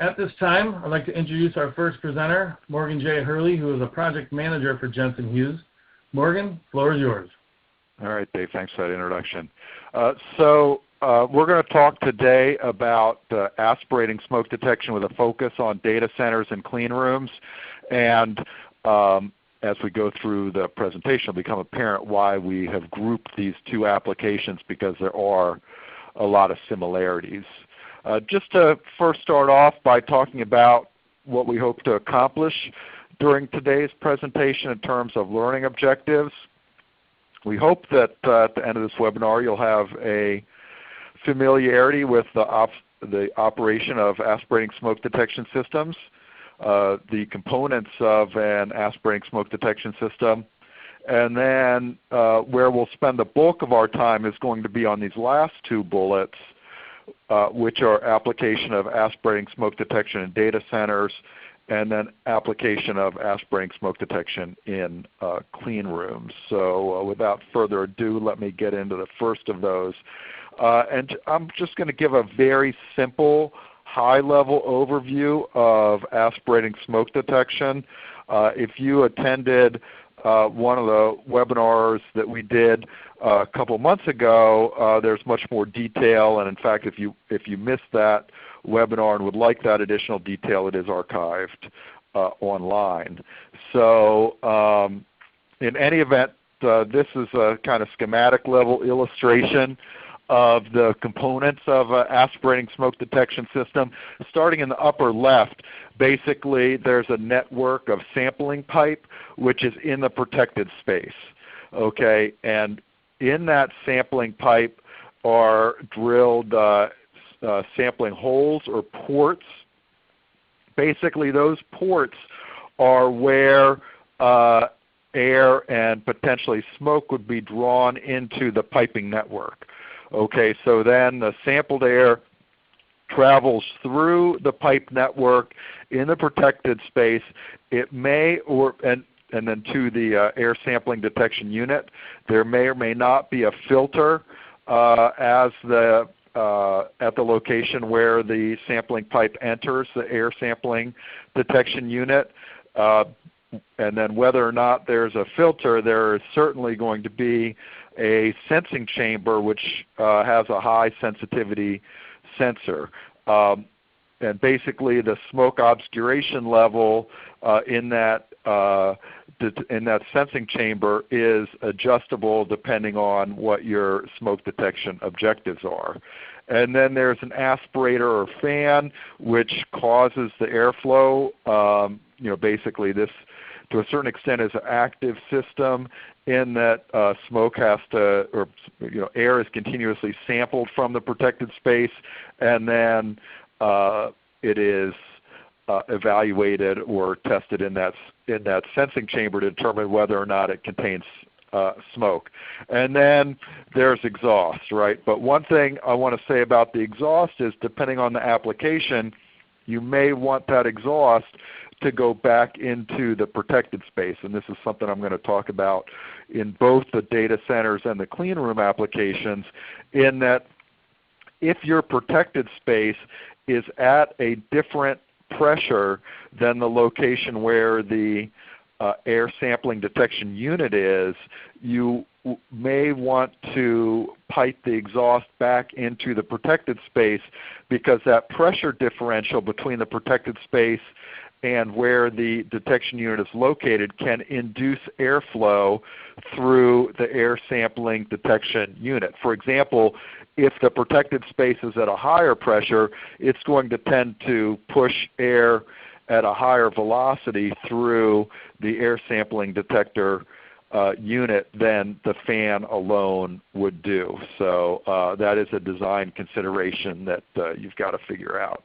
At this time, I'd like to introduce our first presenter, Morgan J. Hurley, who is a project manager for Jensen Hughes. Morgan, the floor is yours. All right, Dave, thanks for that introduction. We're going to talk today about aspirating smoke detection with a focus on data centers and clean rooms. And as we go through the presentation, it'll become apparent why we have grouped these two applications, because there are a lot of similarities. Just to first start off by talking about what we hope to accomplish during today's presentation in terms of learning objectives. We hope that at the end of this webinar you'll have a familiarity with the operation of aspirating smoke detection systems, the components of an aspirating smoke detection system, and then where we'll spend the bulk of our time is going to be on these last two bullets, which are application of aspirating smoke detection in data centers, and then application of aspirating smoke detection in clean rooms. So without further ado, let me get into the first of those. And I'm just going to give a very simple, high-level overview of aspirating smoke detection. If you attended one of the webinars that we did a couple months ago, there's much more detail. And in fact, if you missed that webinar and would like that additional detail, it is archived online. So in any event, this is a kind of schematic level illustration of the components of an aspirating smoke detection system. Starting in the upper left, basically there's a network of sampling pipe which is in the protected space. Okay, and in that sampling pipe are drilled sampling holes or ports. Basically those ports are where air and potentially smoke would be drawn into the piping network. Okay, so then the sampled air travels through the pipe network in the protected space. It may and then to the air sampling detection unit. There may or may not be a filter at the location where the sampling pipe enters the air sampling detection unit. And then whether or not there's a filter, there is certainly going to be a sensing chamber which has a high sensitivity sensor. And basically the smoke obscuration level in that sensing chamber is adjustable depending on what your smoke detection objectives are. And then there's an aspirator or fan which causes the airflow. Basically this to a certain extent is an active system in that smoke has to, or air is continuously sampled from the protected space, and then it is evaluated or tested in that sensing chamber to determine whether or not it contains smoke. And then there's exhaust, right? But one thing I want to say about the exhaust is depending on the application, you may want that exhaust to go back into the protected space. And this is something I'm going to talk about in both the data centers and the clean room applications, in that if your protected space is at a different pressure than the location where the air sampling detection unit is, you may want to pipe the exhaust back into the protected space, because that pressure differential between the protected space and where the detection unit is located can induce airflow through the air sampling detection unit. For example, if the protected space is at a higher pressure, it's going to tend to push air at a higher velocity through the air sampling detector unit than the fan alone would do. So that is a design consideration that you've got to figure out.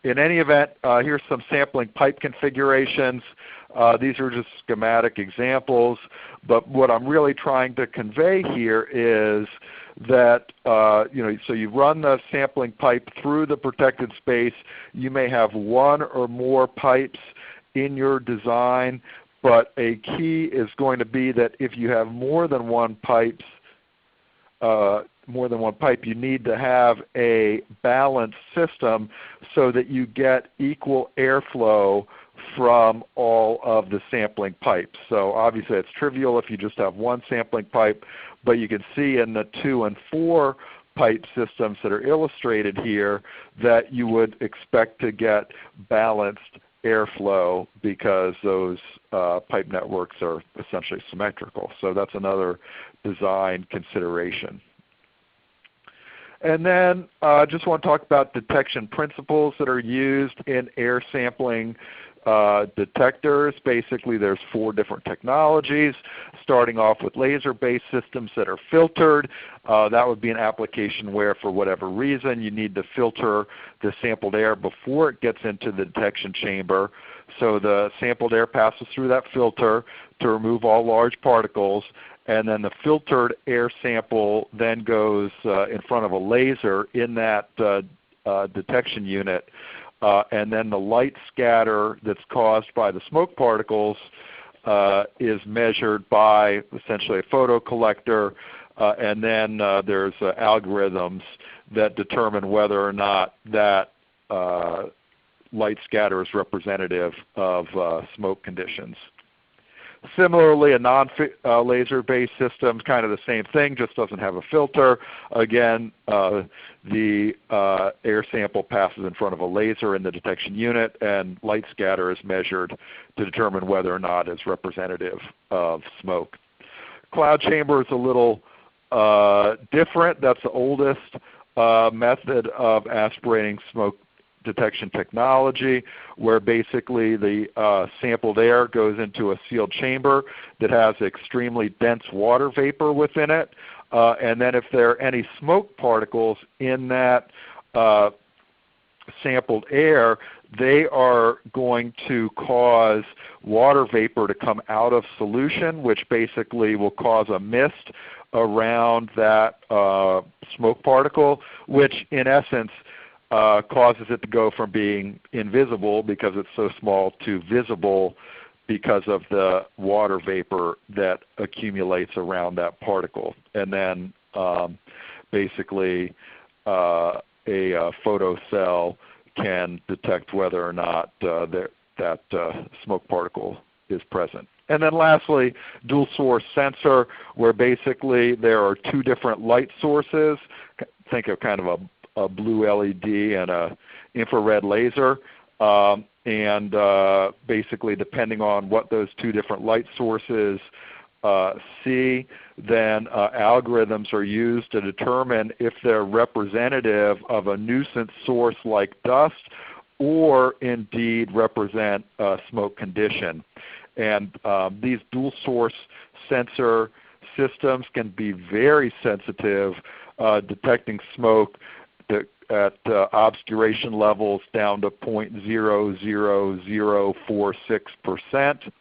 In any event, here's some sampling pipe configurations. These are just schematic examples, but what I'm really trying to convey here is that so you run the sampling pipe through the protected space. You may have one or more pipes in your design, but a key is going to be that if you have more than one pipe more than one pipe, you need to have a balanced system so that you get equal airflow from all of the sampling pipes. So obviously it's trivial if you just have one sampling pipe, but you can see in the 2 and 4 pipe systems that are illustrated here that you would expect to get balanced airflow because those pipe networks are essentially symmetrical. So that's another design consideration. And then I just want to talk about detection principles that are used in air sampling detectors. Basically there's 4 different technologies, starting off with laser-based systems that are filtered. That would be an application where for whatever reason you need to filter the sampled air before it gets into the detection chamber. So the sampled air passes through that filter to remove all large particles, and then the filtered air sample then goes in front of a laser in that detection unit. And then the light scatter that's caused by the smoke particles is measured by essentially a photo collector, and then there's algorithms that determine whether or not that light scatter is representative of smoke conditions. Similarly, a non-laser-based system, kind of the same thing, just doesn't have a filter. Again, the air sample passes in front of a laser in the detection unit, and light scatter is measured to determine whether or not it's representative of smoke. Cloud chamber is a little different. That's the oldest method of aspirating smoke detection technology, where basically the sampled air goes into a sealed chamber that has extremely dense water vapor within it. And then if there are any smoke particles in that sampled air, they are going to cause water vapor to come out of solution, which basically will cause a mist around that smoke particle, which in essence causes it to go from being invisible because it's so small to visible because of the water vapor that accumulates around that particle. And then basically a photo cell can detect whether or not that smoke particle is present. And then lastly, dual source sensor, where basically there are 2 different light sources. Think of kind of a blue LED and an infrared laser. And basically depending on what those 2 different light sources see, then algorithms are used to determine if they're representative of a nuisance source like dust or indeed represent a smoke condition. And these dual source sensor systems can be very sensitive, detecting smoke at obscuration levels down to 0.00046%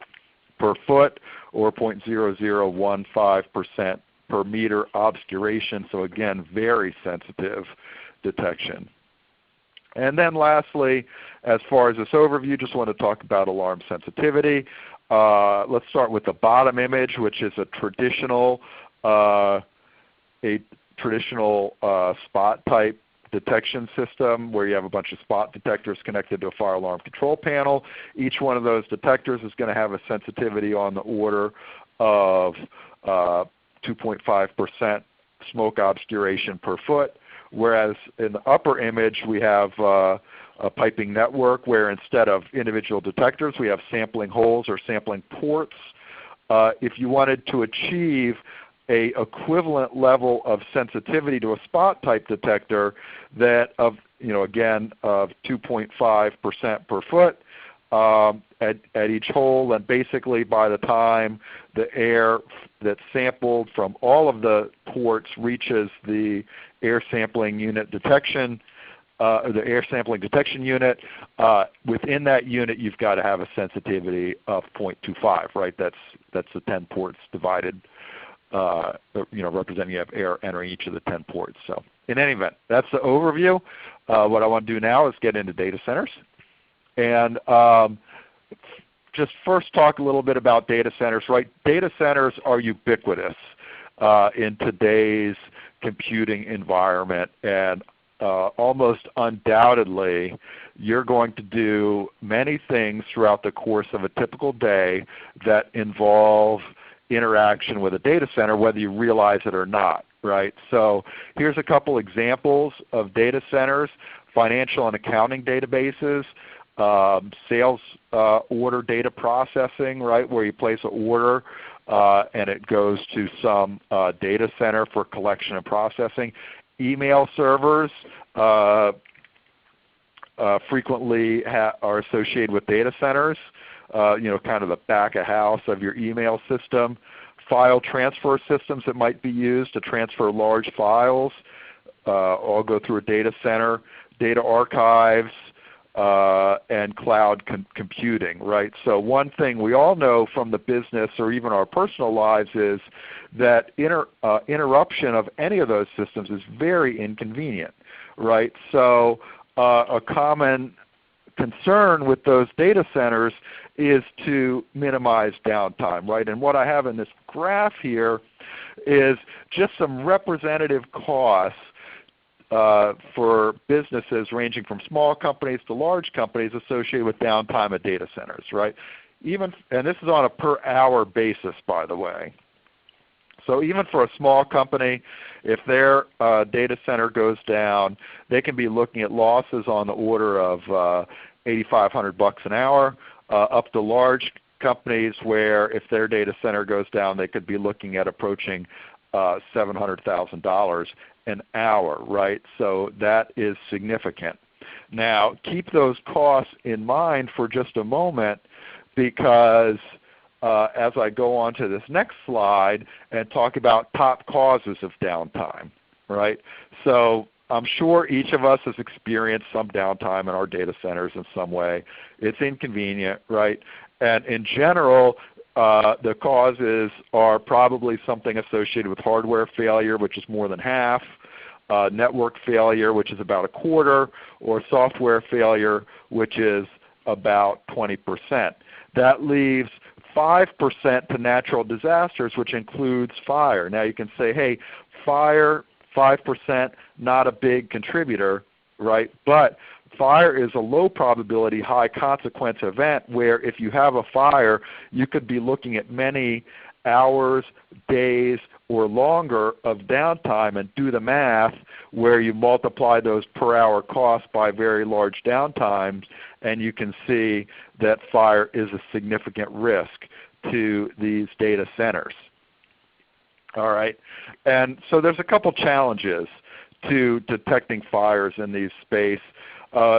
per foot or 0.0015% per meter obscuration. So again, very sensitive detection. And then lastly, as far as this overview, just want to talk about alarm sensitivity. Let's start with the bottom image, which is a traditional spot type detection system where you have a bunch of spot detectors connected to a fire alarm control panel. Each one of those detectors is going to have a sensitivity on the order of 2.5% smoke obscuration per foot, whereas in the upper image we have a piping network where instead of individual detectors we have sampling holes or sampling ports. If you wanted to achieve a equivalent level of sensitivity to a spot type detector that of again of 2.5% per foot at each hole, and basically by the time the air that's sampled from all of the ports reaches the air sampling unit detection, the air sampling detection unit, within that unit you've got to have a sensitivity of 0.25, right? That's the 10 ports divided, representing you have air entering each of the 10 ports. So in any event, that's the overview. What I want to do now is get into data centers. And just first talk a little bit about data centers, right? Data centers are ubiquitous in today's computing environment, and almost undoubtedly you're going to do many things throughout the course of a typical day that involve interaction with a data center, whether you realize it or not, right? So here's a couple examples of data centers: financial and accounting databases, sales order data processing, right, where you place an order and it goes to some data center for collection and processing. Email servers frequently are associated with data centers, kind of the back of house of your email system. File transfer systems that might be used to transfer large files all go through a data center. Data archives, and cloud computing, right? So one thing we all know from the business or even our personal lives is that interruption of any of those systems is very inconvenient, right? So a common concern with those data centers is to minimize downtime, right? And what I have in this graph here is just some representative costs for businesses ranging from small companies to large companies associated with downtime at data centers, right? And this is on a per hour basis, by the way. So even for a small company, if their data center goes down, they can be looking at losses on the order of $8,500 an hour, up to large companies where if their data center goes down, they could be looking at approaching $700,000 an hour, right? So that is significant. Now keep those costs in mind for just a moment, because as I go on to this next slide and talk about top causes of downtime, right? So I'm sure each of us has experienced some downtime in our data centers in some way. It's inconvenient, right? And in general, the causes are probably something associated with hardware failure, which is more than half, network failure, which is about a quarter, or software failure, which is about 20%. That leaves 5% to natural disasters, which includes fire. Now you can say, hey, fire, 5%, not a big contributor, right? But fire is a low probability, high consequence event where if you have a fire, you could be looking at many hours, days, or longer of downtime, and do the math where you multiply those per hour costs by very large downtimes, and you can see that fire is a significant risk to these data centers. All right, and so there's a couple challenges to detecting fires in these space.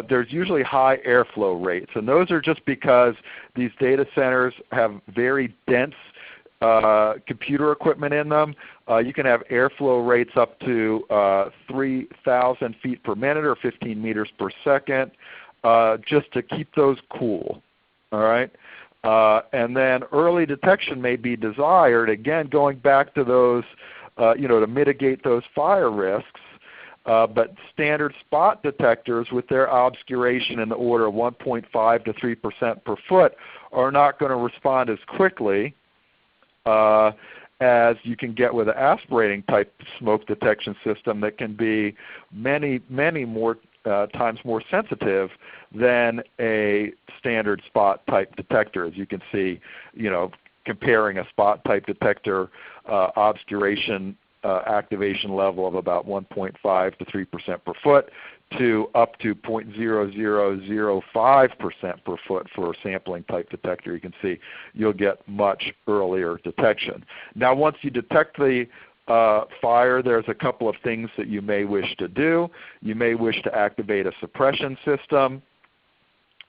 There's usually high airflow rates, and those are just because these data centers have very dense computer equipment in them. You can have airflow rates up to 3,000 feet per minute or 15 meters per second just to keep those cool. All right? And then early detection may be desired, again going back to those, to mitigate those fire risks. But standard spot detectors with their obscuration in the order of 1.5 to 3% per foot are not going to respond as quickly as you can get with an aspirating type smoke detection system that can be many, many more times more sensitive than a standard spot type detector. As you can see, comparing a spot type detector obscuration activation level of about 1.5 to 3% per foot to up to 0.0005% per foot for a sampling type detector. You can see you'll get much earlier detection. Now once you detect the fire, there's a couple of things that you may wish to do. You may wish to activate a suppression system.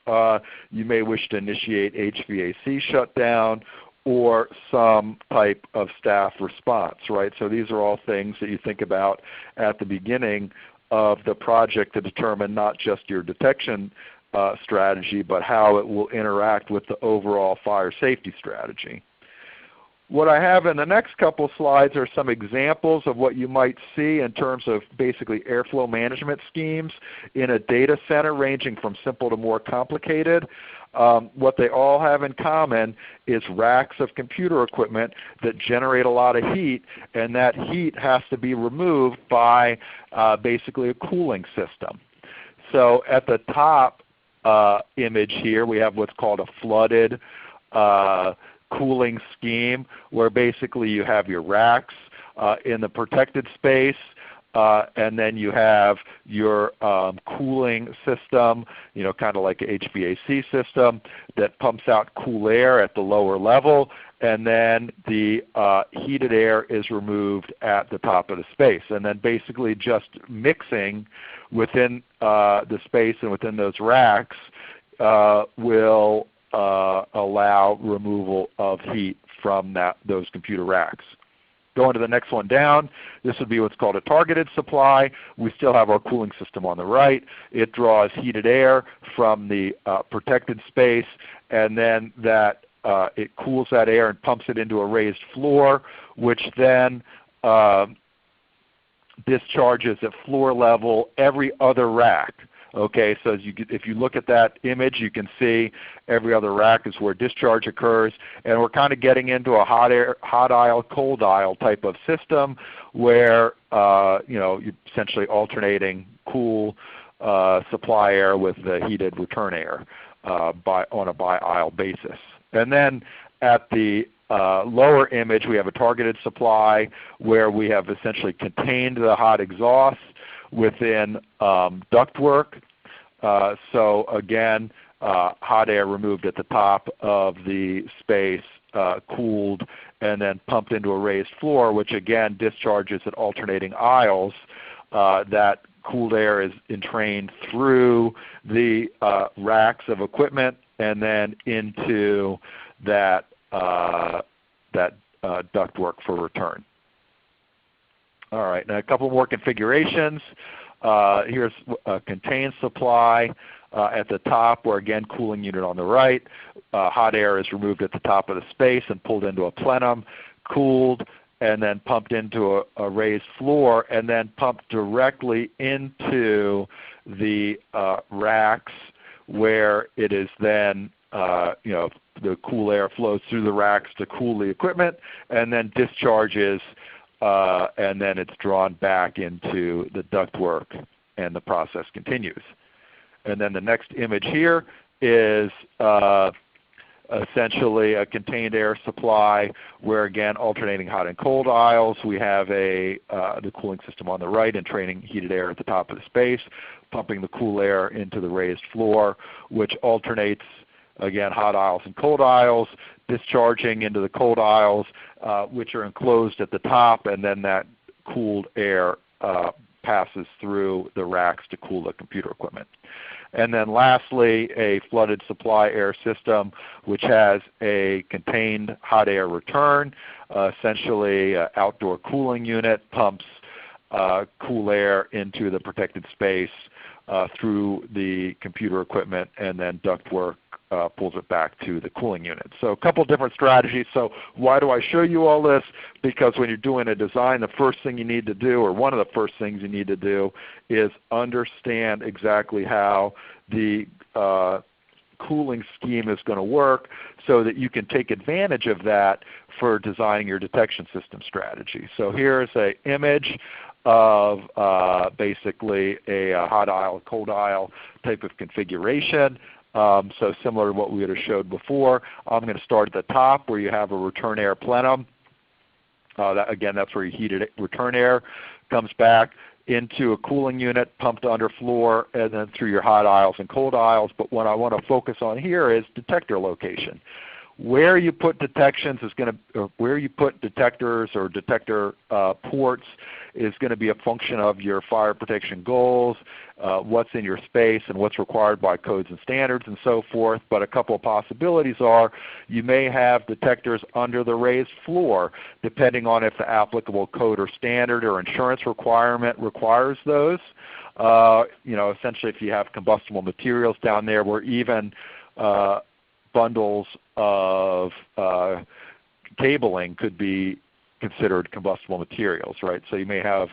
You may wish to initiate HVAC shutdown, or some type of staff response, right? So these are all things that you think about at the beginning of the project to determine not just your detection strategy, but how it will interact with the overall fire safety strategy. what I have in the next couple slides are some examples of what you might see in terms of basically airflow management schemes in a data center, ranging from simple to more complicated. What they all have in common is racks of computer equipment that generate a lot of heat, and that heat has to be removed by basically a cooling system. So at the top image here, we have what's called a flooded cooling scheme, where basically you have your racks in the protected space, and then you have your cooling system, kind of like an HVAC system that pumps out cool air at the lower level, and then the heated air is removed at the top of the space. And then basically just mixing within the space and within those racks will allow removal of heat from those computer racks. Going to the next one down, this would be what's called a targeted supply. We still have our cooling system on the right. It draws heated air from the protected space, and then it cools that air and pumps it into a raised floor, which then discharges at floor level every other rack. Okay, so if you look at that image, you can see every other rack is where discharge occurs, and we're kind of getting into a hot aisle, cold aisle type of system where you're essentially alternating cool supply air with the heated return air on a by-aisle basis. And then at the lower image, we have a targeted supply where we have essentially contained the hot exhaust within ductwork. So again, hot air removed at the top of the space, cooled, and then pumped into a raised floor, which again discharges at alternating aisles. That cooled air is entrained through the racks of equipment and then into that ductwork for return. All right, now a couple more configurations. Here's a contained supply at the top, where again cooling unit on the right. Hot air is removed at the top of the space and pulled into a plenum, cooled, and then pumped into a raised floor, and then pumped directly into the racks, where it is then the cool air flows through the racks to cool the equipment, and then discharges, and then it's drawn back into the ductwork, and the process continues. And then the next image here is essentially a contained air supply, where again alternating hot and cold aisles. We have the cooling system on the right and training heated air at the top of the space, pumping the cool air into the raised floor, which alternates again hot aisles and cold aisles, discharging into the cold aisles, which are enclosed at the top, and then that cooled air passes through the racks to cool the computer equipment. And then lastly, a flooded supply air system, which has a contained hot air return, essentially an outdoor cooling unit, pumps cool air into the protected space through the computer equipment, and then ductwork pulls it back to the cooling unit. So a couple different strategies. So why do I show you all this? Because when you're doing a design, the first thing you need to do, or one of the first things you need to do, is understand exactly how the cooling scheme is going to work, so that you can take advantage of that for designing your detection system strategy. So here's an image of basically a hot aisle, cold aisle type of configuration. So similar to what we would have showed before. I'm going to start at the top, where you have a return air plenum. Again, that's where your heated return air comes back into a cooling unit, pumped underfloor, and then through your hot aisles and cold aisles. But what I want to focus on here is detector location. Where you put detections is going to, or where you put detectors or detector ports is going to be a function of your fire protection goals, what's in your space, and what's required by codes and standards, and so forth. But a couple of possibilities are you may have detectors under the raised floor, depending on if the applicable code or standard or insurance requirement requires those. Essentially, if you have combustible materials down there, where even bundles of cabling could be considered combustible materials, right? So you may have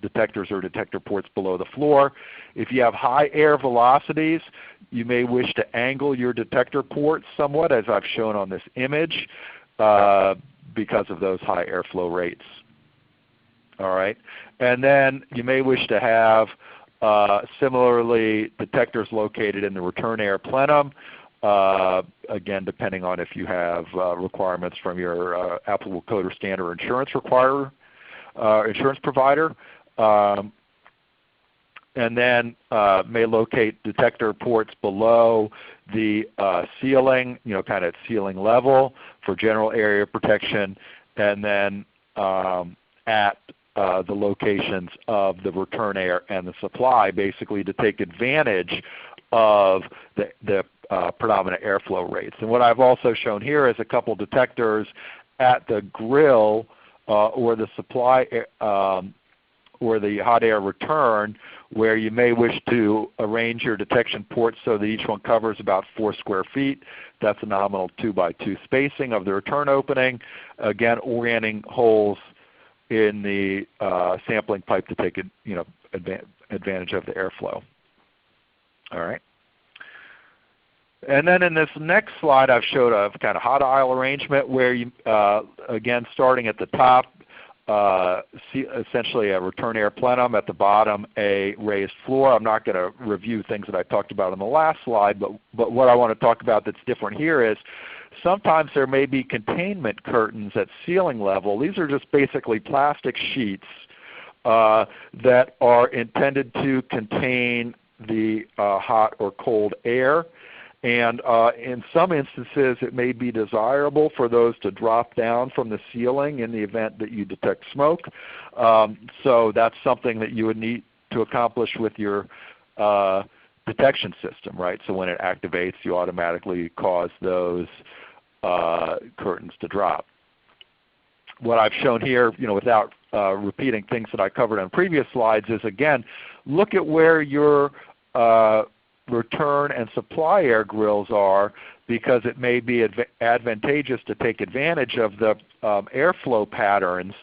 detectors or detector ports below the floor. If you have high air velocities, you may wish to angle your detector ports somewhat, as I've shown on this image, because of those high airflow rates. All right, and then you may wish to have similarly detectors located in the return air plenum. Again, depending on if you have requirements from your applicable code or standard or insurance provider. And then may locate detector ports below the ceiling, kind of at ceiling level for general area protection, and then at the locations of the return air and the supply, basically to take advantage of the predominant airflow rates. And what I've also shown here is a couple detectors at the grill or the supply or the hot air return, where you may wish to arrange your detection ports so that each one covers about 4 square feet. That's a nominal 2 by 2 spacing of the return opening. Again, orienting holes in the sampling pipe to take advantage of the airflow. All right. And then in this next slide, I've showed a kind of hot aisle arrangement where you, again, starting at the top, essentially a return air plenum, at the bottom a raised floor. I'm not going to review things that I talked about on the last slide, but what I want to talk about that's different here is sometimes there may be containment curtains at ceiling level. These are just basically plastic sheets that are intended to contain the hot or cold air. And in some instances it may be desirable for those to drop down from the ceiling in the event that you detect smoke. So that's something that you would need to accomplish with your detection system, right? So when it activates, you automatically cause those curtains to drop. What I've shown here, without repeating things that I covered on previous slides, is again, look at where your return and supply air grills are, because it may be advantageous to take advantage of the airflow patterns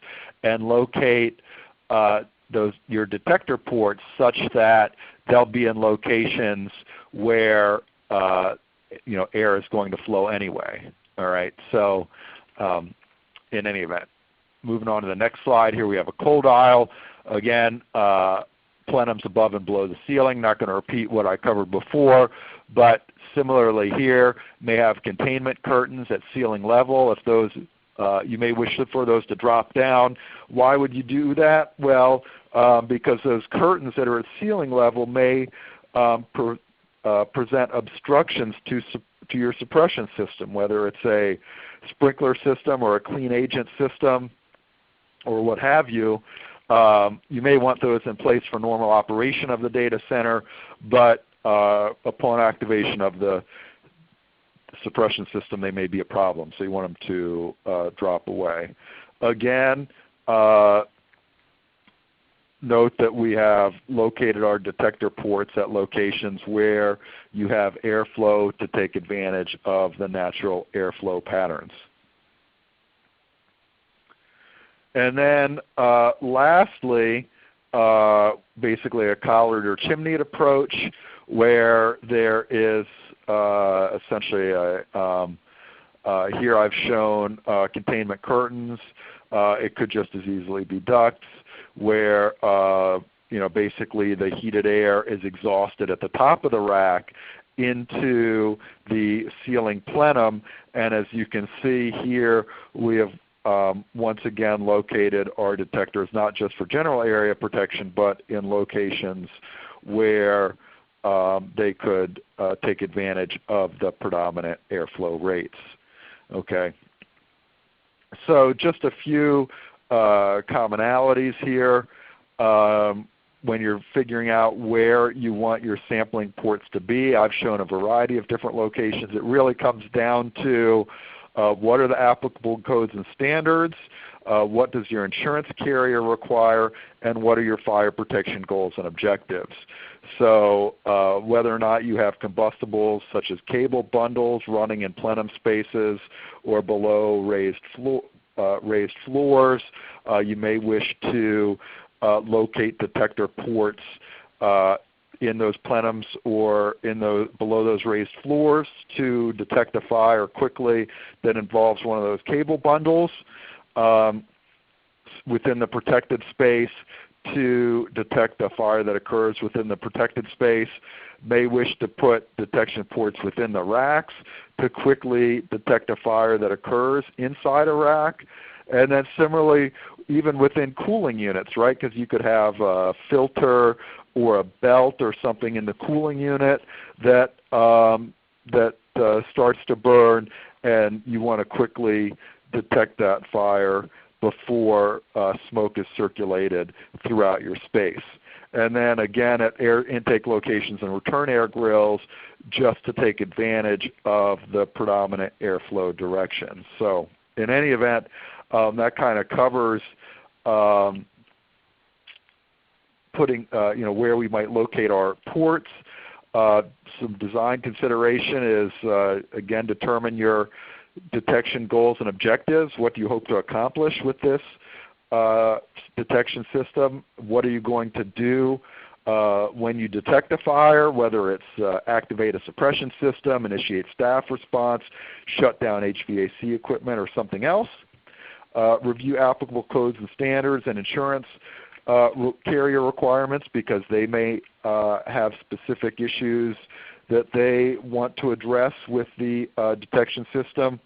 and locate your detector ports such that they'll be in locations where air is going to flow anyway. All right. So in any event, moving on to the next slide, here we have a cold aisle. Again, plenums above and below the ceiling. Not going to repeat what I covered before, but similarly here may have containment curtains at ceiling level. If those you may wish for those to drop down. Why would you do that? Well, because those curtains that are at ceiling level may present obstructions to your suppression system, whether it's a sprinkler system or a clean agent system or what have you. You may want those in place for normal operation of the data center, but upon activation of the suppression system, they may be a problem. So you want them to drop away. Again, note that we have located our detector ports at locations where you have airflow to take advantage of the natural airflow patterns. And then lastly, basically a collared or chimneyed approach, where there is essentially here I've shown containment curtains. It could just as easily be ducts, where basically the heated air is exhausted at the top of the rack into the ceiling plenum. And as you can see here, we have once again located our detectors not just for general area protection, but in locations where they could take advantage of the predominant airflow rates. Okay. So just a few commonalities here. When you're figuring out where you want your sampling ports to be, I've shown a variety of different locations. It really comes down to what are the applicable codes and standards, what does your insurance carrier require, and what are your fire protection goals and objectives. So whether or not you have combustibles such as cable bundles running in plenum spaces or below raised floors, you may wish to locate detector ports in those plenums or in below those raised floors to detect a fire quickly that involves one of those cable bundles within the protected space to detect a fire that occurs within the protected space. May wish to put detection ports within the racks to quickly detect a fire that occurs inside a rack. And then similarly, even within cooling units, right? Because you could have a filter or a belt or something in the cooling unit that starts to burn, and you want to quickly detect that fire before smoke is circulated throughout your space. And then again at air intake locations and return air grills, just to take advantage of the predominant airflow direction. So in any event, that kind of covers putting where we might locate our ports. Some design consideration is again, determine your detection goals and objectives. What do you hope to accomplish with this detection system? What are you going to do when you detect a fire, whether it's activate a suppression system, initiate staff response, shut down HVAC equipment, or something else. Review applicable codes and standards and insurance carrier requirements, because they may have specific issues that they want to address with the detection system.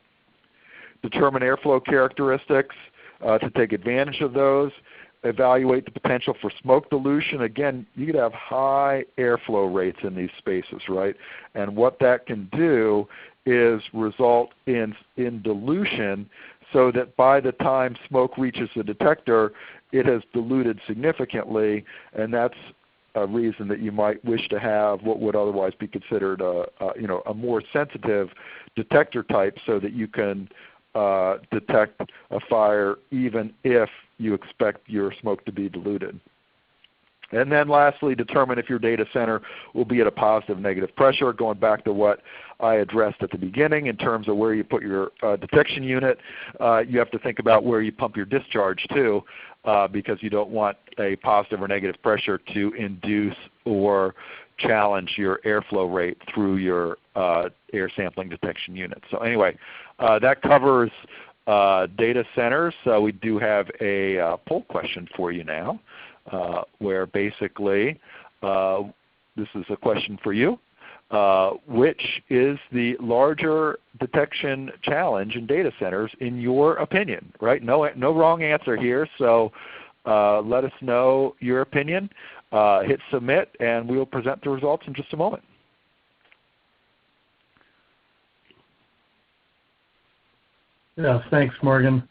Determine airflow characteristics to take advantage of those. Evaluate the potential for smoke dilution. Again, you could have high airflow rates in these spaces, right? And what that can do is result in dilution, so that by the time smoke reaches the detector, it has diluted significantly, and that's a reason that you might wish to have what would otherwise be considered a more sensitive detector type, so that you can detect a fire even if you expect your smoke to be diluted. And then lastly, determine if your data center will be at a positive negative pressure, going back to what I addressed at the beginning in terms of where you put your detection unit. You have to think about where you pump your discharge too, because you don't want a positive or negative pressure to induce or challenge your airflow rate through your air sampling detection unit. So anyway, that covers data centers. So we do have a poll question for you now. Where basically this is a question for you. Which is the larger detection challenge in data centers in your opinion? Right? No wrong answer here. So let us know your opinion. Hit submit, and we will present the results in just a moment. Yes, thanks, Morgan.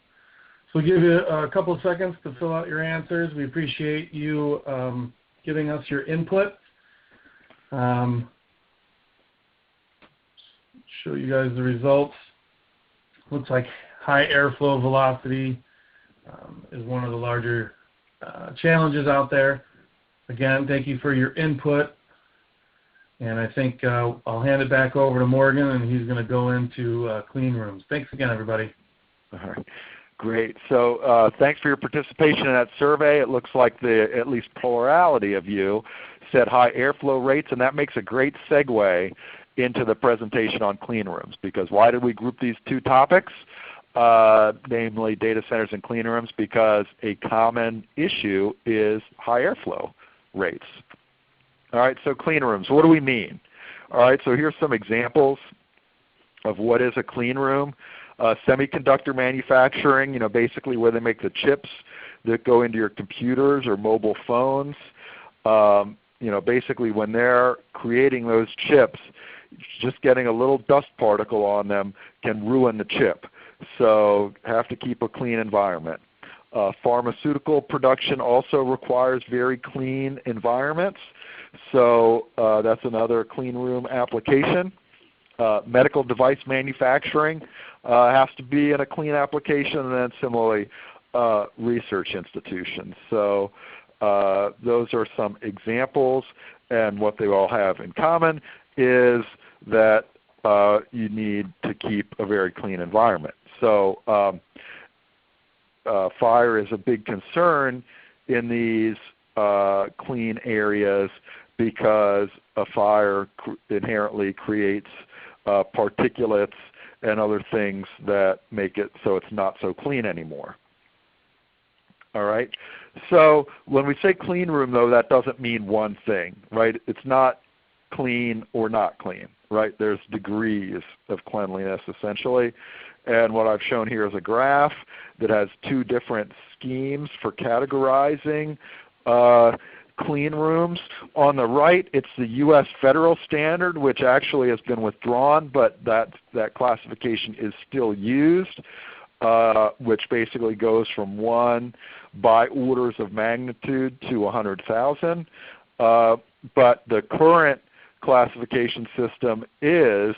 So we'll give you a couple of seconds to fill out your answers. We appreciate you giving us your input. Show you guys the results. Looks like high airflow velocity is one of the larger challenges out there. Again, thank you for your input. And I think I'll hand it back over to Morgan, and he's going to go into clean rooms. Thanks again, everybody. All right. Great. So thanks for your participation in that survey. It looks like at least plurality of you said high airflow rates, and that makes a great segue into the presentation on clean rooms. Because why did we group these two topics, namely data centers and clean rooms? Because a common issue is high airflow rates. All right, so clean rooms, what do we mean? All right, so here's some examples of what is a clean room. Semiconductor manufacturing, basically where they make the chips that go into your computers or mobile phones. Basically when they're creating those chips, just getting a little dust particle on them can ruin the chip. So have to keep a clean environment. Pharmaceutical production also requires very clean environments. So that's another clean room application. Medical device manufacturing has to be in a clean application, and then similarly research institutions. So those are some examples, and what they all have in common is that you need to keep a very clean environment. So fire is a big concern in these clean areas because a fire inherently creates particulates and other things that make it so it's not so clean anymore. All right. So when we say clean room, though, that doesn't mean one thing, right? It's not clean or not clean, right? There's degrees of cleanliness essentially. And what I've shown here is a graph that has two different schemes for categorizing clean rooms. On the right, it's the U.S. federal standard, which actually has been withdrawn, but that classification is still used, which basically goes from 1 by orders of magnitude to 100,000. But the current classification system is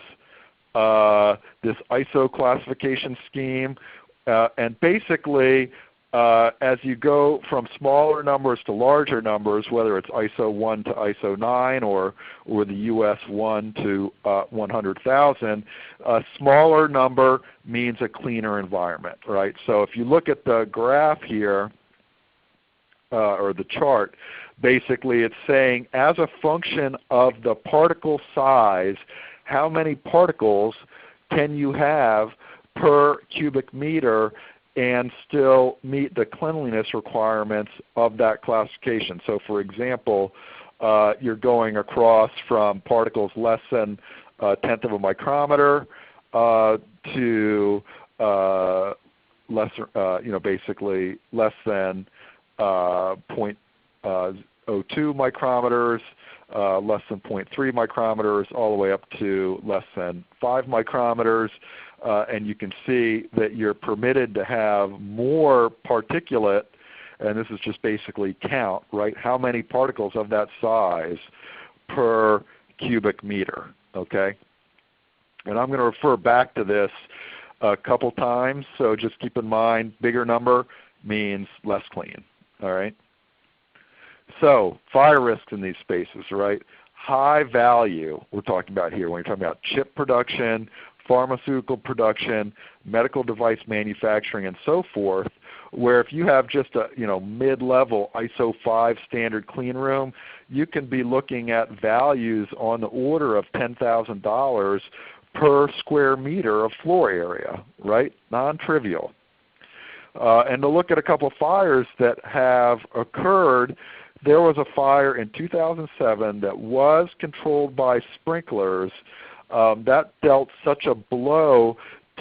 this ISO classification scheme, and basically as you go from smaller numbers to larger numbers, whether it's ISO 1 to ISO 9 or the US 1 to 100,000, a smaller number means a cleaner environment, right? So if you look at the graph here, or the chart, basically it's saying as a function of the particle size, how many particles can you have per cubic meter and still meet the cleanliness requirements of that classification. So for example, you're going across from particles less than a tenth of a micrometer to lesser, basically less than 0.02 micrometers, less than 0.3 micrometers, all the way up to less than 5 micrometers. And you can see that you're permitted to have more particulate, and this is just basically count, right? How many particles of that size per cubic meter, okay? And I'm going to refer back to this a couple times, so just keep in mind bigger number means less clean, all right? So fire risks in these spaces, right? High value we're talking about here when you're talking about chip production, pharmaceutical production, medical device manufacturing, and so forth, where if you have just a mid-level ISO 5 standard clean room, you can be looking at values on the order of $10,000 per square meter of floor area, right? Non-trivial. And to look at a couple of fires that have occurred, there was a fire in 2007 that was controlled by sprinklers that dealt such a blow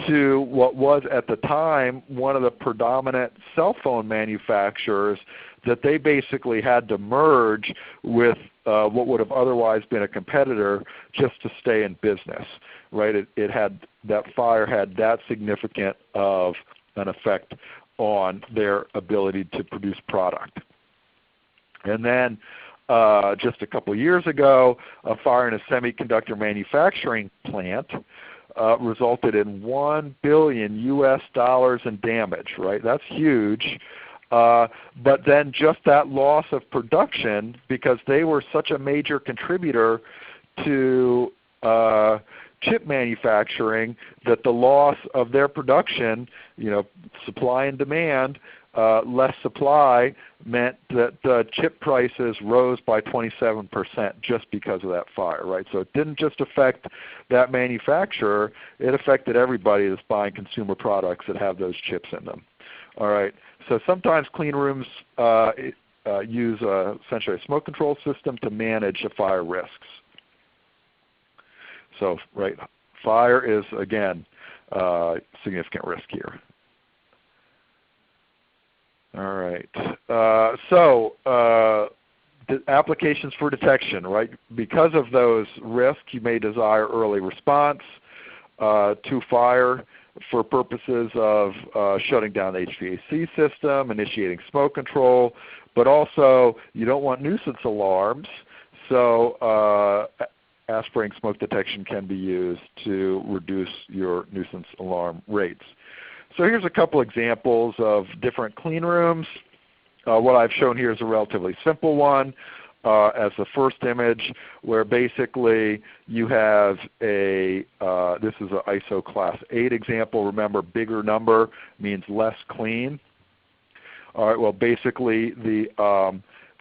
to what was at the time one of the predominant cell phone manufacturers that they basically had to merge with what would have otherwise been a competitor just to stay in business, right? That fire had that significant of an effect on their ability to produce product. And then just a couple years ago, a fire in a semiconductor manufacturing plant resulted in $1 billion in damage, right? That's huge. But then just that loss of production, because they were such a major contributor to chip manufacturing, that the loss of their production, supply and demand, less supply meant that chip prices rose by 27% just because of that fire, right? So it didn't just affect that manufacturer, it affected everybody that's buying consumer products that have those chips in them. All right, so sometimes clean rooms use essentially a smoke control system to manage the fire risks. So, right, fire is, again, significant risk here. All right. The applications for detection, right? Because of those risks, you may desire early response to fire for purposes of shutting down the HVAC system, initiating smoke control, but also you don't want nuisance alarms. So aspirating smoke detection can be used to reduce your nuisance alarm rates. So here's a couple examples of different clean rooms. What I've shown here is a relatively simple one as the first image, where basically you have a, this is an ISO class 8 example. Remember, bigger number means less clean. All right, well basically the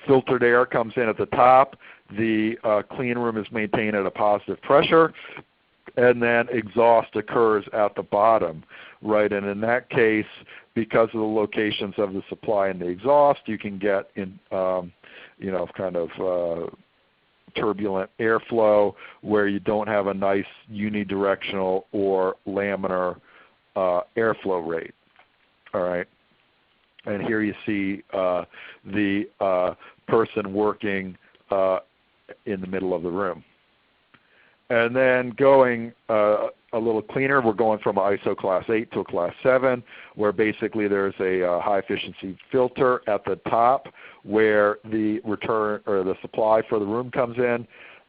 filtered air comes in at the top. The clean room is maintained at a positive pressure, and then exhaust occurs at the bottom, right? And in that case, because of the locations of the supply and the exhaust, you can get in, kind of turbulent airflow where you don't have a nice unidirectional or laminar airflow rate. All right. And here you see the person working in the middle of the room. And then going a little cleaner, we're going from an ISO class 8 to a class 7, where basically there's a high efficiency filter at the top where the return or the supply for the room comes in.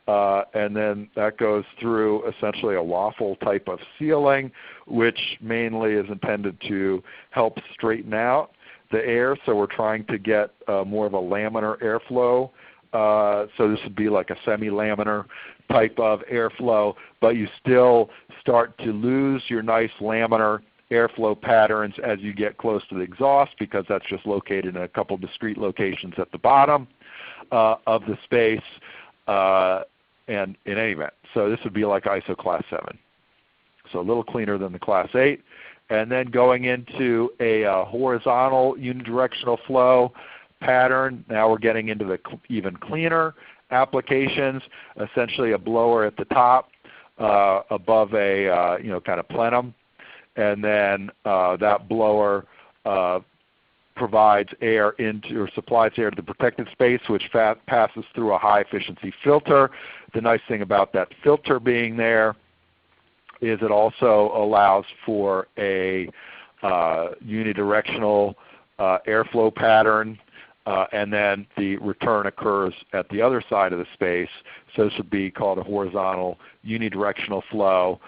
And then that goes through essentially a waffle type of sealing, which mainly is intended to help straighten out the air. So we're trying to get more of a laminar airflow. So this would be like a semi-laminar type of airflow, but you still start to lose your nice laminar airflow patterns as you get close to the exhaust, because that's just located in a couple discrete locations at the bottom of the space, and in any event. So this would be like ISO class 7. So a little cleaner than the class 8. And then going into a horizontal unidirectional flow pattern, now we're getting into the even cleaner applications, essentially a blower at the top above a kind of plenum, and then that blower provides air into, or supplies air to the protected space, which passes through a high efficiency filter. The nice thing about that filter being there is it also allows for a unidirectional airflow pattern, and then the return occurs at the other side of the space. So this would be called a horizontal unidirectional flow.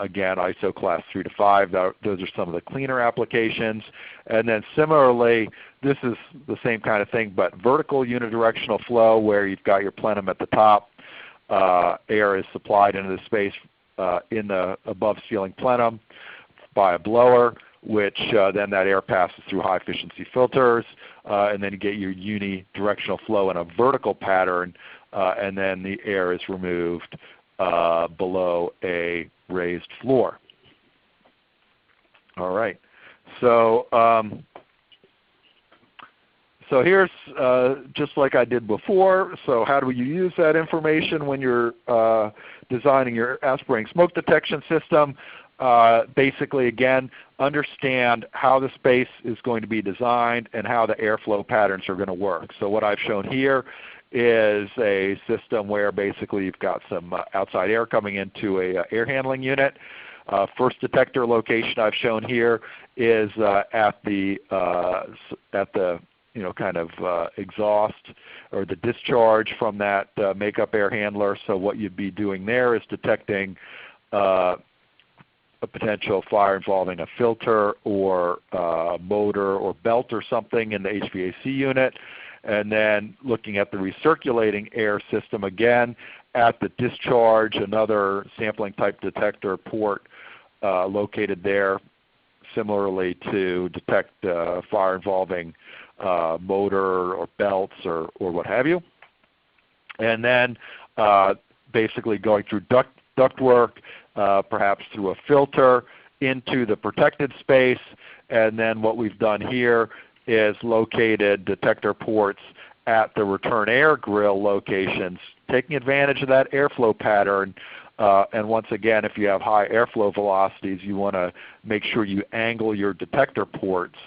Again, ISO class 3 to 5. Those are some of the cleaner applications. And then similarly, this is the same kind of thing, but vertical unidirectional flow, where you've got your plenum at the top. Air is supplied into the space in the above ceiling plenum by a blower, which then that air passes through high efficiency filters, and then you get your unidirectional flow in a vertical pattern, and then the air is removed below a raised floor. All right. So so here's just like I did before. So how do you use that information when you're designing your aspirating smoke detection system? Basically, again, understand how the space is going to be designed and how the airflow patterns are going to work. So what I've shown here is a system where basically you've got some outside air coming into a air handling unit. First detector location I've shown here is at the kind of exhaust or the discharge from that makeup air handler. So what you'd be doing there is detecting a potential fire involving a filter or motor or belt or something in the HVAC unit, and then looking at the recirculating air system again at the discharge, another sampling type detector port located there, similarly to detect fire involving motor or belts or what have you. And then basically going through ductwork, perhaps through a filter into the protected space. And then what we've done here is located detector ports at the return air grill locations, taking advantage of that airflow pattern. And once again, if you have high airflow velocities, you want to make sure you angle your detector ports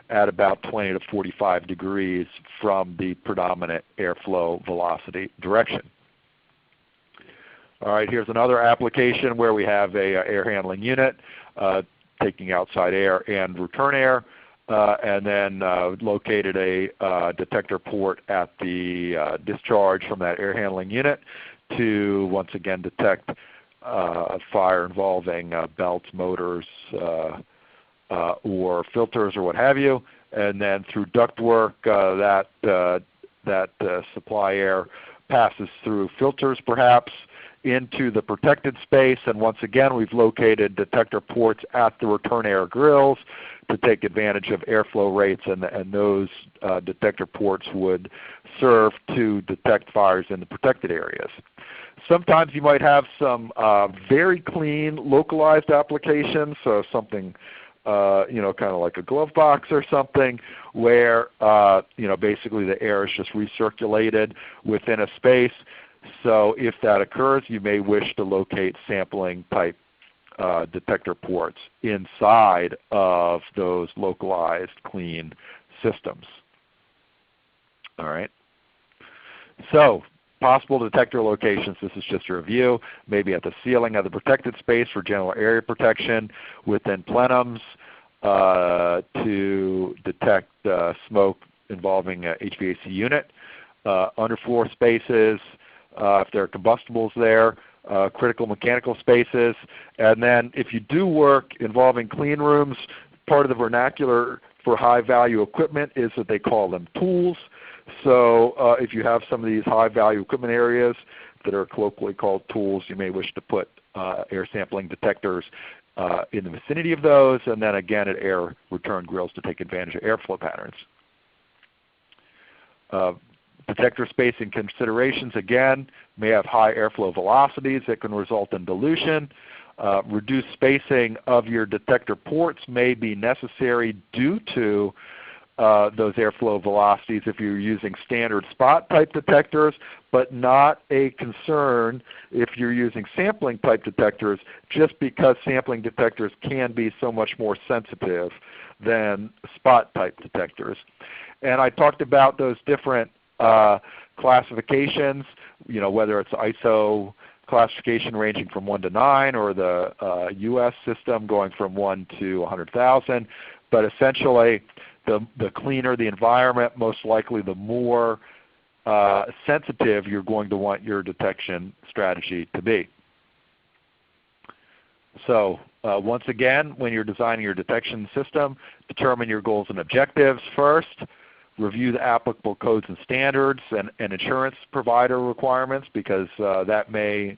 at about 20 to 45 degrees from the predominant airflow velocity direction. All right, here's another application where we have a air handling unit taking outside air and return air, and then located a detector port at the discharge from that air handling unit to once again detect fire involving belts, motors, or filters or what have you, and then through ductwork that supply air passes through filters perhaps into the protected space, and once again we've located detector ports at the return air grills to take advantage of airflow rates, and those detector ports would serve to detect fires in the protected areas. Sometimes you might have some very clean localized applications, so something kind of like a glove box or something, where basically the air is just recirculated within a space. So if that occurs, you may wish to locate sampling type detector ports inside of those localized clean systems. All right. So possible detector locations, this is just a review, maybe at the ceiling of the protected space for general area protection, within plenums to detect smoke involving a HVAC unit, underfloor spaces, if there are combustibles there, critical mechanical spaces, and then if you do work involving clean rooms, part of the vernacular for high value equipment is that they call them tools. So if you have some of these high value equipment areas that are colloquially called tools, you may wish to put air sampling detectors in the vicinity of those, and then again at air return grills to take advantage of airflow patterns. Detector spacing considerations, again, may have high airflow velocities that can result in dilution. Reduced spacing of your detector ports may be necessary due to those airflow velocities if you're using standard spot type detectors, but not a concern if you're using sampling type detectors, just because sampling detectors can be so much more sensitive than spot type detectors. And I talked about those different classifications, whether it's ISO classification ranging from 1 to 9 or the US system going from 1 to 100,000. But essentially, the cleaner the environment, most likely the more sensitive you're going to want your detection strategy to be. So once again, when you're designing your detection system, determine your goals and objectives first. Review the applicable codes and standards and insurance provider requirements, because that may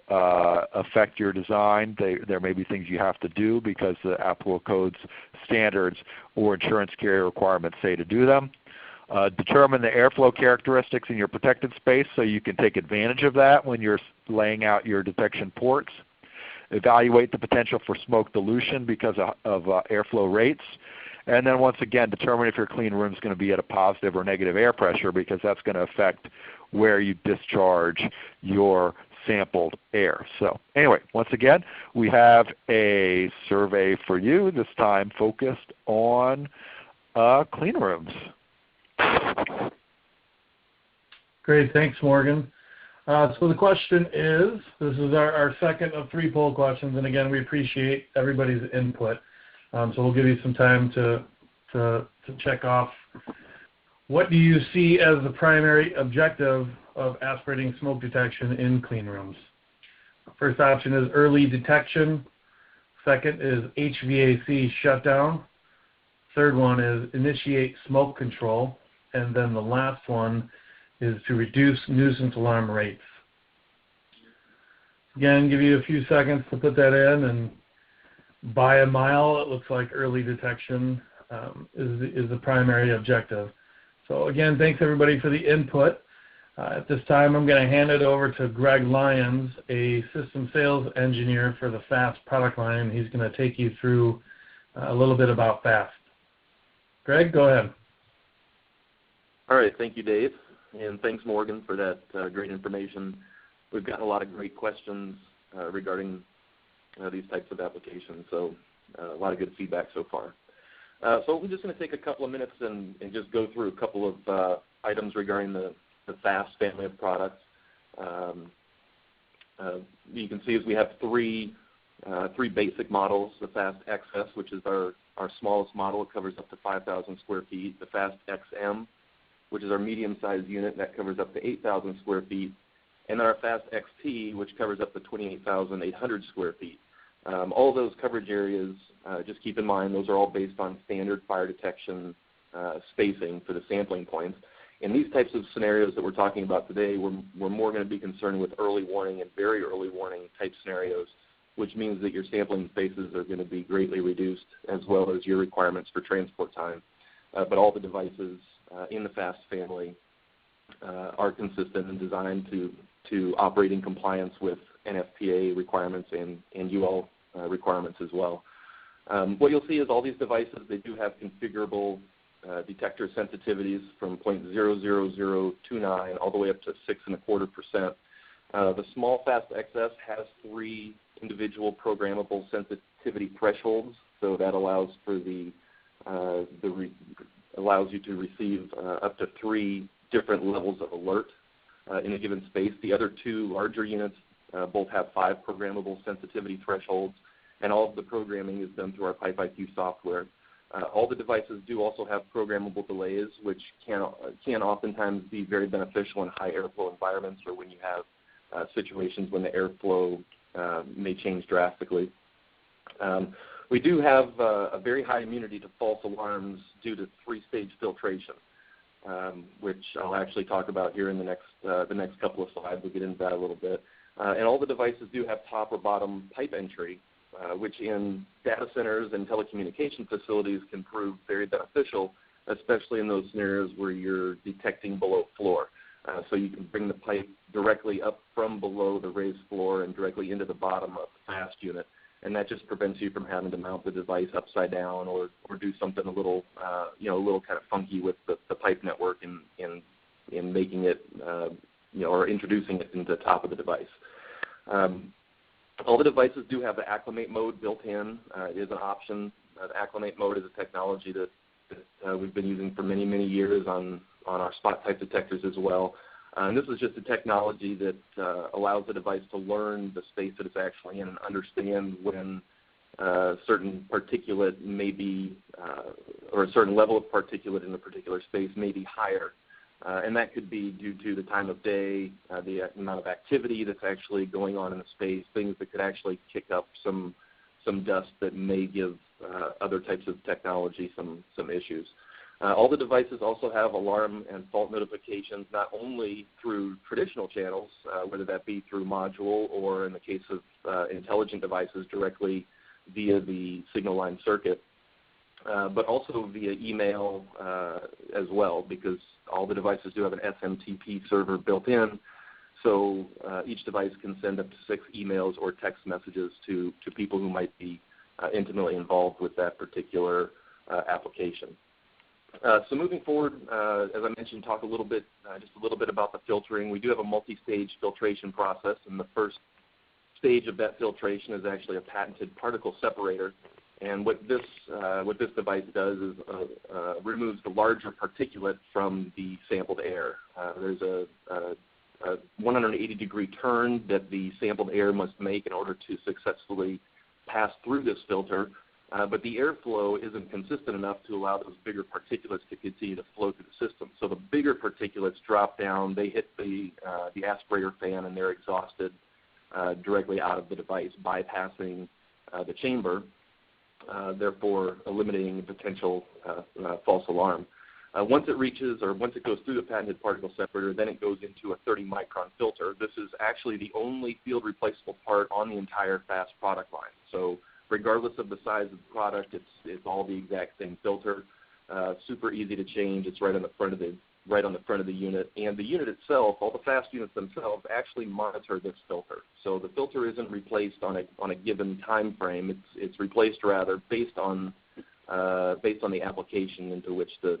affect your design. There may be things you have to do because the applicable codes, standards, or insurance carrier requirements say to do them. Determine the airflow characteristics in your protected space so you can take advantage of that when you're laying out your detection ports. Evaluate the potential for smoke dilution because of airflow rates. And then once again, determine if your clean room is going to be at a positive or negative air pressure, because that's going to affect where you discharge your sampled air. So anyway, once again, we have a survey for you, this time focused on clean rooms. Great, thanks Morgan. So the question is, this is our second of 3 poll questions, and again we appreciate everybody's input. So we'll give you some time to check off. What do you see as the primary objective of aspirating smoke detection in clean rooms? First option is early detection. Second is HVAC shutdown. Third one is initiate smoke control. And then the last one is to reduce nuisance alarm rates. Again, give you a few seconds to put that in, and by a mile, it looks like early detection is the primary objective. So again, thanks everybody for the input. At this time, I'm going to hand it over to Greg Lyons, a system sales engineer for the FAAST product line. He's going to take you through a little bit about FAAST. Greg, go ahead. All right, thank you, Dave, and thanks, Morgan, for that great information. We've gotten a lot of great questions regarding these types of applications, so a lot of good feedback so far. So we're just going to take a couple of minutes and just go through a couple of items regarding the FAAST family of products. You can see as we have three basic models: the FAAST XS, which is our smallest model. It covers up to 5,000 square feet. The FAAST XM, which is our medium-sized unit, that covers up to 8,000 square feet. And then our FAAST XT, which covers up to 28,800 square feet. All those coverage areas, just keep in mind, those are all based on standard fire detection spacing for the sampling points. In these types of scenarios that we're talking about today, we're more going to be concerned with early warning and very early warning type scenarios, which means that your sampling spaces are going to be greatly reduced, as well as your requirements for transport time. But all the devices in the FAAST family are consistent and designed to operate in compliance with NFPA requirements and UL requirements as well. What you'll see is all these devices, they do have configurable detector sensitivities from 0.00029 all the way up to 6.25%. The small FAAST XS has 3 individual programmable sensitivity thresholds, so that allows for allows you to receive up to 3 different levels of alert in a given space. The other 2 larger units both have 5 programmable sensitivity thresholds, and all of the programming is done through our PipelQ software. All the devices do also have programmable delays, which can oftentimes be very beneficial in high airflow environments or when you have situations when the airflow may change drastically. We do have a very high immunity to false alarms due to 3-stage filtration, which I'll actually talk about here in the next couple of slides. We'll get into that a little bit. And all the devices do have top or bottom pipe entry, which in data centers and telecommunication facilities can prove very beneficial, especially in those scenarios where you're detecting below floor. So you can bring the pipe directly up from below the raised floor and directly into the bottom of the FAAST unit, and that just prevents you from having to mount the device upside down or do something a little kind of funky with the pipe network in making it or introducing it into the top of the device. All the devices do have the acclimate mode built in. It is an option. The acclimate mode is a technology that we've been using for many, many years on our spot type detectors as well. And this is just a technology that allows the device to learn the space that it's actually in and understand when certain particulate may be, or a certain level of particulate in a particular space may be higher. And that could be due to the time of day, the amount of activity that's actually going on in the space, things that could actually kick up some dust that may give other types of technology some issues. All the devices also have alarm and fault notifications, not only through traditional channels, whether that be through module or in the case of intelligent devices directly via the signal line circuit, but also via email as well, because all the devices do have an SMTP server built in, so each device can send up to 6 emails or text messages to people who might be intimately involved with that particular application. So moving forward, as I mentioned, talk a little bit, just a little bit about the filtering. We do have a multi-stage filtration process, and the first stage of that filtration is actually a patented particle separator. And what this device does is removes the larger particulate from the sampled air. There's a 180-degree turn that the sampled air must make in order to successfully pass through this filter. But the airflow isn't consistent enough to allow those bigger particulates to continue to flow through the system. So the bigger particulates drop down, they hit the aspirator fan, and they're exhausted directly out of the device, bypassing the chamber, therefore eliminating potential false alarm. Once it goes through the patented particle separator, then it goes into a 30-micron filter. This is actually the only field replaceable part on the entire FAAST product line. So regardless of the size of the product, it's all the exact same filter. Super easy to change. It's right on the front of the unit, and the unit itself, all the FAAST units themselves, actually monitor this filter. So the filter isn't replaced on a given time frame. It's replaced rather based on the application into which the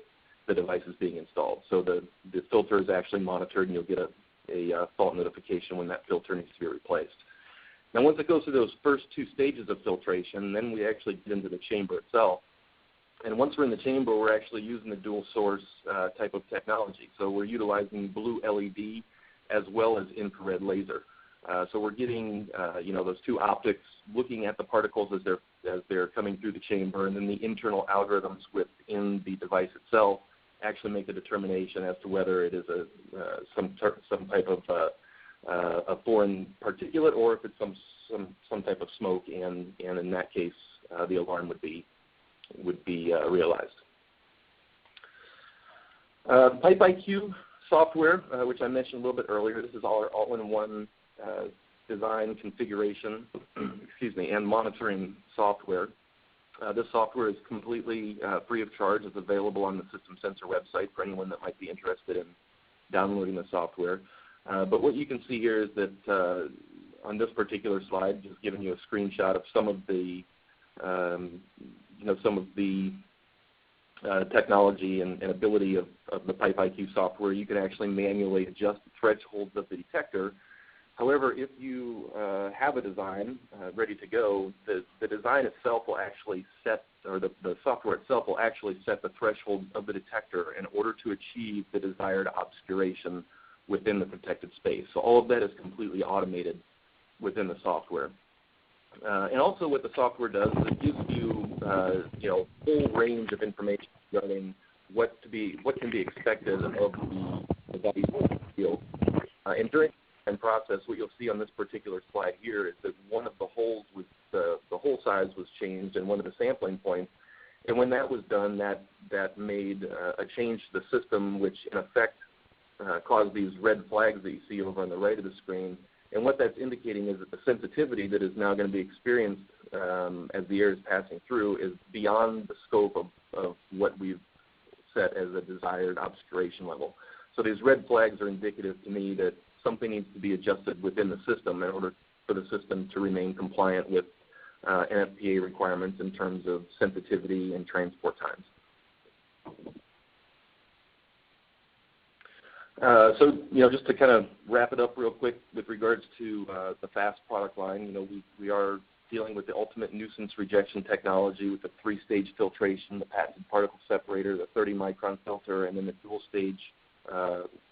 device is being installed. So the filter is actually monitored, and you'll get a fault notification when that filter needs to be replaced. Now, once it goes through those first 2 stages of filtration, then we actually get into the chamber itself. And once we're in the chamber, we're actually using the dual source type of technology. So we're utilizing blue LED as well as infrared laser. So we're getting those 2 optics looking at the particles as they're coming through the chamber, and then the internal algorithms within the device itself actually make the determination as to whether it is some type of a foreign particulate or if it's some type of smoke, and in that case, the alarm would be realized. PipelQ software, which I mentioned a little bit earlier, this is our all-in-one design, configuration, and monitoring software. This software is completely free of charge. It's available on the System Sensor website for anyone that might be interested in downloading the software. But what you can see here is that on this particular slide, just giving you a screenshot of some of the technology and ability of the PipelQ software. You can actually manually adjust the thresholds of the detector. However, if you have a design ready to go, the design itself will actually set, or the software itself will actually set the threshold of the detector in order to achieve the desired obscuration within the protected space. So all of that is completely automated within the software. And also what the software does is it gives you, a full range of information regarding what can be expected of the device field. And during the process, what you'll see on this particular slide here is that one of the holes was the hole size was changed in one of the sampling points. And when that was done, that made a change to the system, which in effect caused these red flags that you see over on the right of the screen. And what that's indicating is that the sensitivity that is now going to be experienced as the air is passing through is beyond the scope of what we've set as a desired obscuration level. So these red flags are indicative to me that something needs to be adjusted within the system in order for the system to remain compliant with NFPA requirements in terms of sensitivity and transport times. So, just to kind of wrap it up real quick with regards to the FAAST product line, we are dealing with the ultimate nuisance rejection technology with the 3-stage filtration, the patented particle separator, the 30-micron filter, and then the dual-stage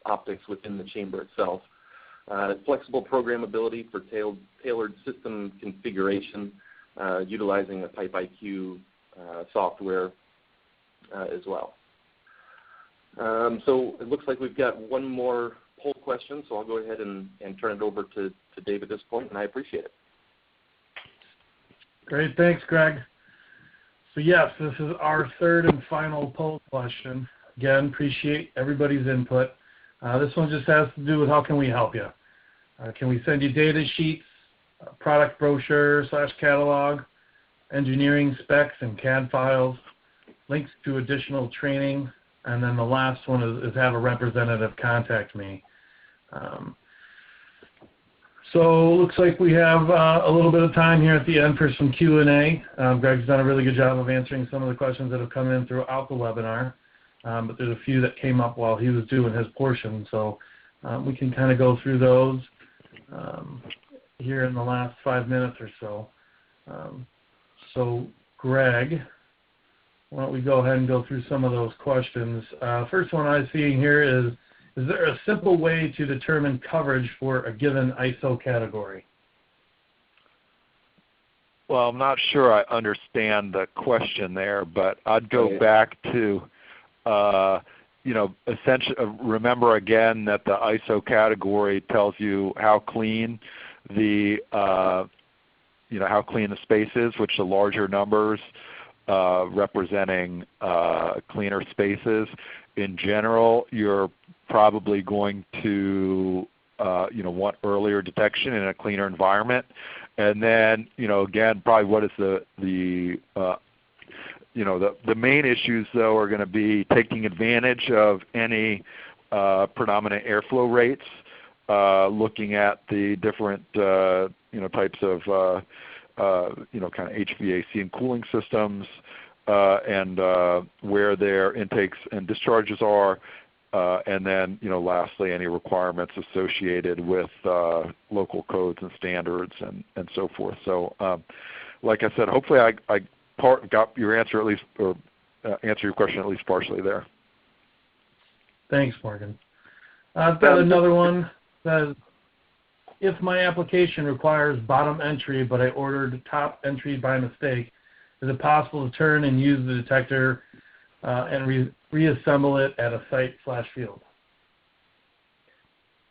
optics within the chamber itself. Flexible programmability for tailored system configuration utilizing the PipelQ software as well. So it looks like we've got one more poll question, so I'll go ahead and turn it over to Dave at this point, and I appreciate it. Great, thanks, Greg. So yes, this is our third and final poll question. Again, appreciate everybody's input. This one just has to do with how can we help you. Can we send you data sheets, product brochure / catalog, engineering specs and CAD files, links to additional training, and then the last one is have a representative contact me. So it looks like we have a little bit of time here at the end for some Q&A. Greg's done a really good job of answering some of the questions that have come in throughout the webinar, but there's a few that came up while he was doing his portion, so we can kind of go through those here in the last 5 minutes or so. So Greg, why don't we go ahead and go through some of those questions. First one I see here is there a simple way to determine coverage for a given ISO category? Well, I'm not sure I understand the question there, but I'd go back to, essentially remember again that the ISO category tells you how clean the, how clean the space is, which the larger numbers representing cleaner spaces. In general, you're probably going to want earlier detection in a cleaner environment. And then, again, probably what is the main issues though are going to be taking advantage of any predominant airflow rates, looking at the different types of kind of HVAC and cooling systems, and where their intakes and discharges are, and then lastly any requirements associated with local codes and standards and so forth. So like I said, hopefully I got your answer at least, or answer your question at least partially there. Thanks, Morgan. I've got another one that says, if my application requires bottom entry but I ordered top entry by mistake, is it possible to turn and use the detector and reassemble it at a site /field?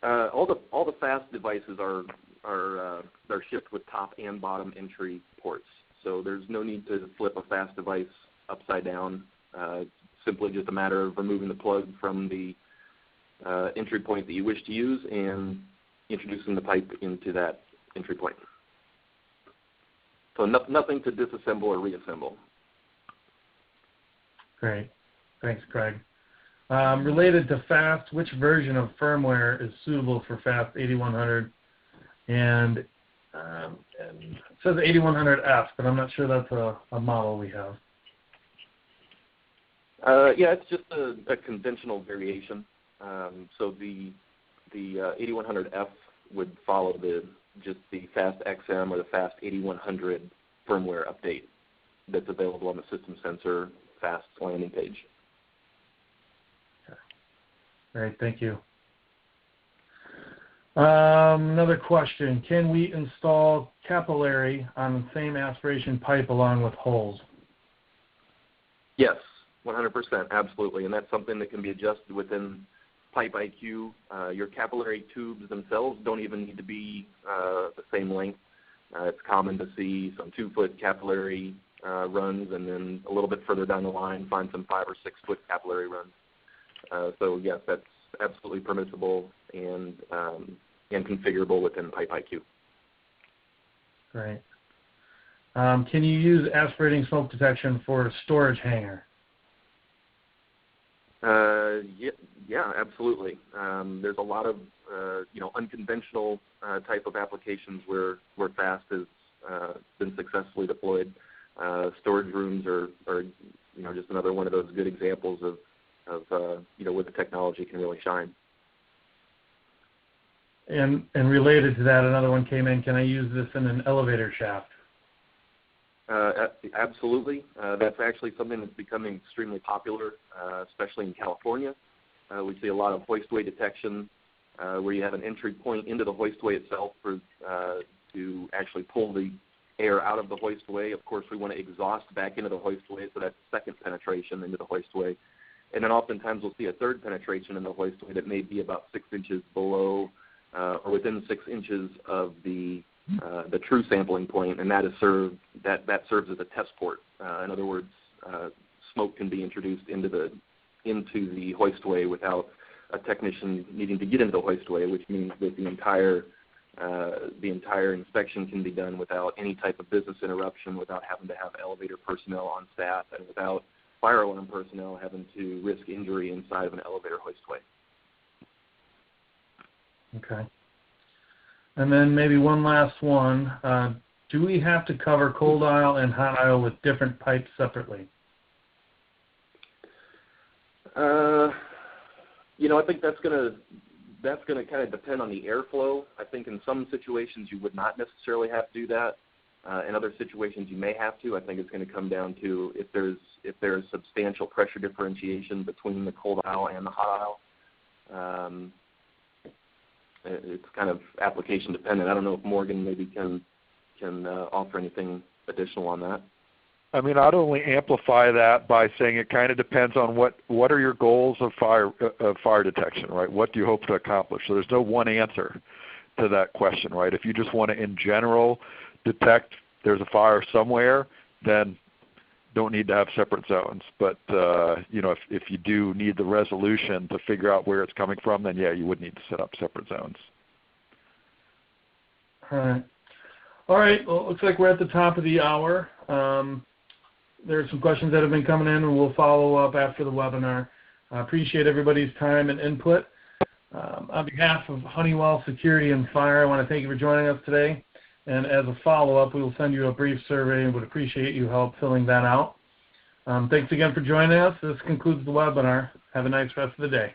All the FAAST devices are shipped with top and bottom entry ports. So there's no need to flip a FAAST device upside down. Simply just a matter of removing the plug from the entry point that you wish to use and introducing the pipe into that entry point. So nothing to disassemble or reassemble. Great. Thanks, Craig. Related to FAAST, which version of firmware is suitable for FAAST 8100? And it says 8100F, but I'm not sure that's a model we have. Yeah, it's just a conventional variation. So the 8100F would follow just the FAAST XM or the FAAST 8100 firmware update that's available on the system sensor FAAST landing page. Okay. Great, thank you. Another question: can we install capillary on the same aspiration pipe along with holes? Yes, 100%, absolutely, and that's something that can be adjusted within PipelQ. Your capillary tubes themselves don't even need to be the same length. It's common to see some 2-foot capillary runs, and then a little bit further down the line find some 5- or 6-foot capillary runs. So yes, that's absolutely permissible and configurable within PipelQ. Great. Can you use aspirating smoke detection for a storage hanger? Yeah, absolutely. There's a lot of unconventional type of applications where FAAST has been successfully deployed. Storage rooms are just another one of those good examples of where the technology can really shine. And related to that, another one came in: can I use this in an elevator shaft? Absolutely. That's actually something that's becoming extremely popular, especially in California. We see a lot of hoistway detection where you have an entry point into the hoistway itself to actually pull the air out of the hoistway. Of course, we want to exhaust back into the hoistway, so that's second penetration into the hoistway. And then oftentimes we'll see a third penetration in the hoistway that may be about 6 inches below or within 6 inches of the true sampling point, and that serves as a test port. In other words, smoke can be introduced into the hoistway without a technician needing to get into the hoistway, which means that the entire inspection can be done without any type of business interruption, without having to have elevator personnel on staff, and without fire alarm personnel having to risk injury inside of an elevator hoistway. Okay. And then maybe one last one. Do we have to cover cold aisle and hot aisle with different pipes separately? I think that's gonna kind of depend on the airflow. I think in some situations you would not necessarily have to do that. In other situations you may have to. I think it's going to come down to if there's substantial pressure differentiation between the cold aisle and the hot aisle. It's kind of application dependent. I don't know if Morgan maybe can offer anything additional on that. I mean, I'd only amplify that by saying it kind of depends on what are your goals of fire detection, right? What do you hope to accomplish? So there's no one answer to that question, right? If you just want to, in general, detect there's a fire somewhere, then don't need to have separate zones. But if you do need the resolution to figure out where it's coming from, then yeah, you would need to set up separate zones. All right. Well, it looks like we're at the top of the hour. There are some questions that have been coming in, and we'll follow up after the webinar. I appreciate everybody's time and input. On behalf of Honeywell Security and Fire, I want to thank you for joining us today. And as a follow-up, we will send you a brief survey and would appreciate you help filling that out. Thanks again for joining us. This concludes the webinar. Have a nice rest of the day.